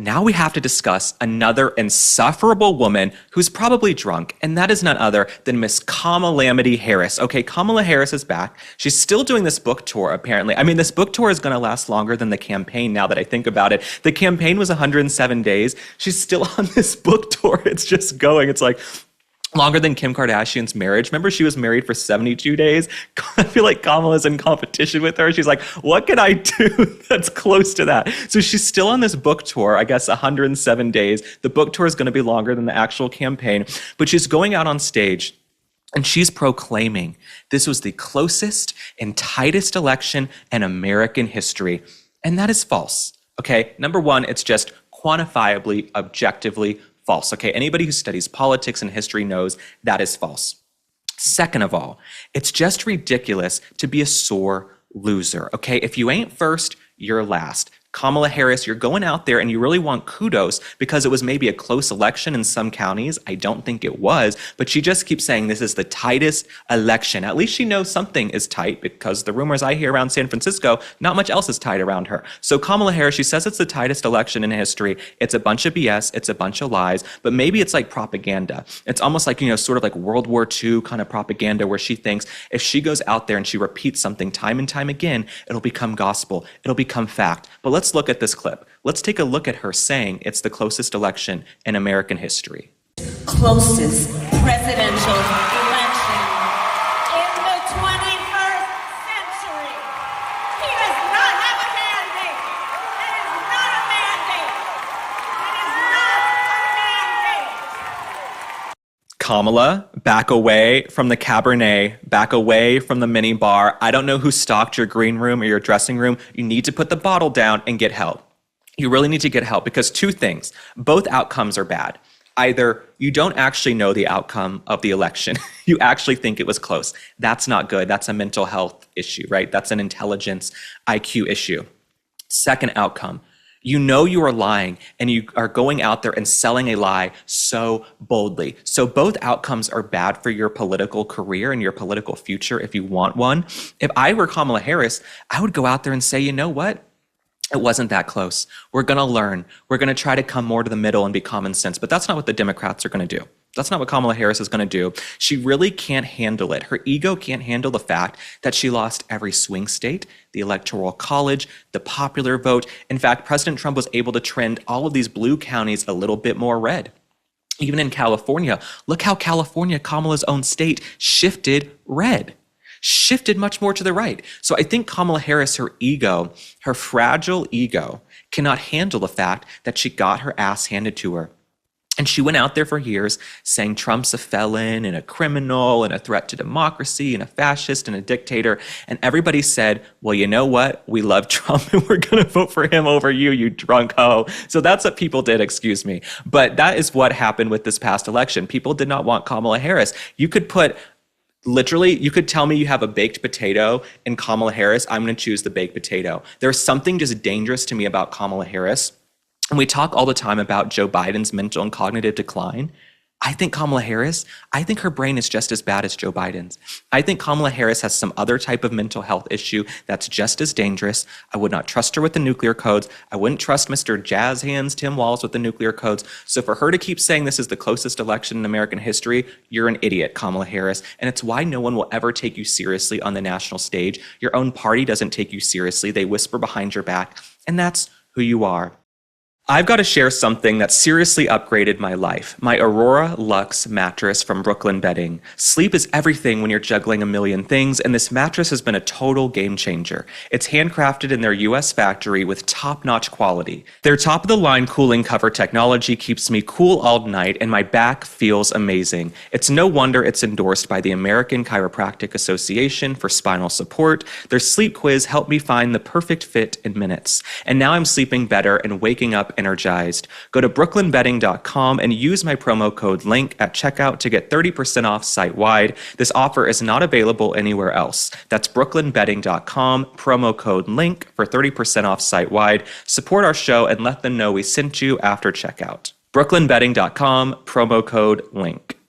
now we have to discuss another insufferable woman who's probably drunk, and that is none other than Miss Kamala Harris. Okay, Kamala Harris is back. She's still doing this book tour, apparently. I mean, this book tour is going to last longer than the campaign now that I think about it. The campaign was 107 days. She's still on this book tour. It's just going. It's like longer than Kim Kardashian's marriage. Remember, she was married for 72 days? I feel like Kamala's in competition with her. She's like, what can I do that's close to that? So she's still on this book tour, I guess 107 days. The book tour is going to be longer than the actual campaign, but she's going out on stage and she's proclaiming this was the closest and tightest election in American history. And that is false. Okay, number one, it's just quantifiably, objectively false. Okay, anybody who studies politics and history knows that is false. Second of all, it's just ridiculous to be a sore loser. Okay, if you ain't first, you're last. Kamala Harris, you're going out there and you really want kudos because it was maybe a close election in some counties. I don't think it was, but she just keeps saying this is the tightest election. At least she knows something is tight because the rumors I hear around San Francisco, not much else is tight around her. So Kamala Harris, she says it's the tightest election in history. It's a bunch of BS. It's a bunch of lies, but maybe it's like propaganda. It's almost like, sort of like World War II kind of propaganda where she thinks if she goes out there and she repeats something time and time again, it'll become gospel. It'll become fact. But let's look at this clip. Let's take a look at her saying it's the closest election in American history. Closest presidential election in the 21st century. He does not have a mandate. That is not a mandate. That is not a mandate. Kamala, back away from the Cabernet, back away from the mini bar. I don't know who stocked your green room or your dressing room. You need to put the bottle down and get help. You really need to get help because two things, both outcomes are bad. Either you don't actually know the outcome of the election. You actually think it was close. That's not good. That's a mental health issue, right? That's an intelligence IQ issue. Second outcome, you know you are lying and you are going out there and selling a lie so boldly. So both outcomes are bad for your political career and your political future if you want one. If I were Kamala Harris, I would go out there and say, you know what? It wasn't that close. We're going to learn. We're going to try to come more to the middle and be common sense. But that's not what the Democrats are going to do. That's not what Kamala Harris is going to do. She really can't handle it. Her ego can't handle the fact that she lost every swing state, the Electoral College, the popular vote. In fact, President Trump was able to trend all of these blue counties a little bit more red. Even in California, look how California, Kamala's own state, shifted red. Shifted much more to the right. So I think Kamala Harris, her ego, her fragile ego, cannot handle the fact that she got her ass handed to her. And she went out there for years saying Trump's a felon and a criminal and a threat to democracy and a fascist and a dictator. And everybody said, well, you know what? We love Trump and we're going to vote for him over you, you drunk hoe. So that's what people did, excuse me. But that is what happened with this past election. People did not want Kamala Harris. You could put literally, you could tell me you have a baked potato and Kamala Harris, I'm going to choose the baked potato. There's something just dangerous to me about Kamala Harris. And we talk all the time about Joe Biden's mental and cognitive decline. I think Kamala Harris, I think her brain is just as bad as Joe Biden's. I think Kamala Harris has some other type of mental health issue that's just as dangerous. I would not trust her with the nuclear codes. I wouldn't trust Mr. Jazz Hands Tim Walz with the nuclear codes. So for her to keep saying this is the closest election in American history, you're an idiot, Kamala Harris. And it's why no one will ever take you seriously on the national stage. Your own party doesn't take you seriously. They whisper behind your back, and that's who you are. I've got to share something that seriously upgraded my life. My Aurora Luxe mattress from Brooklyn Bedding. Sleep is everything when you're juggling a million things, and this mattress has been a total game changer. It's handcrafted in their US factory with top-notch quality. Their top-of-the-line cooling cover technology keeps me cool all night, and my back feels amazing. It's no wonder it's endorsed by the American Chiropractic Association for spinal support. Their sleep quiz helped me find the perfect fit in minutes. And now I'm sleeping better and waking up energized. Go to brooklynbedding.com and use my promo code LINK at checkout to get 30% off site-wide. This offer is not available anywhere else. That's brooklynbedding.com, promo code LINK for 30% off site-wide. Support our show and let them know we sent you after checkout. brooklynbedding.com, promo code LINK.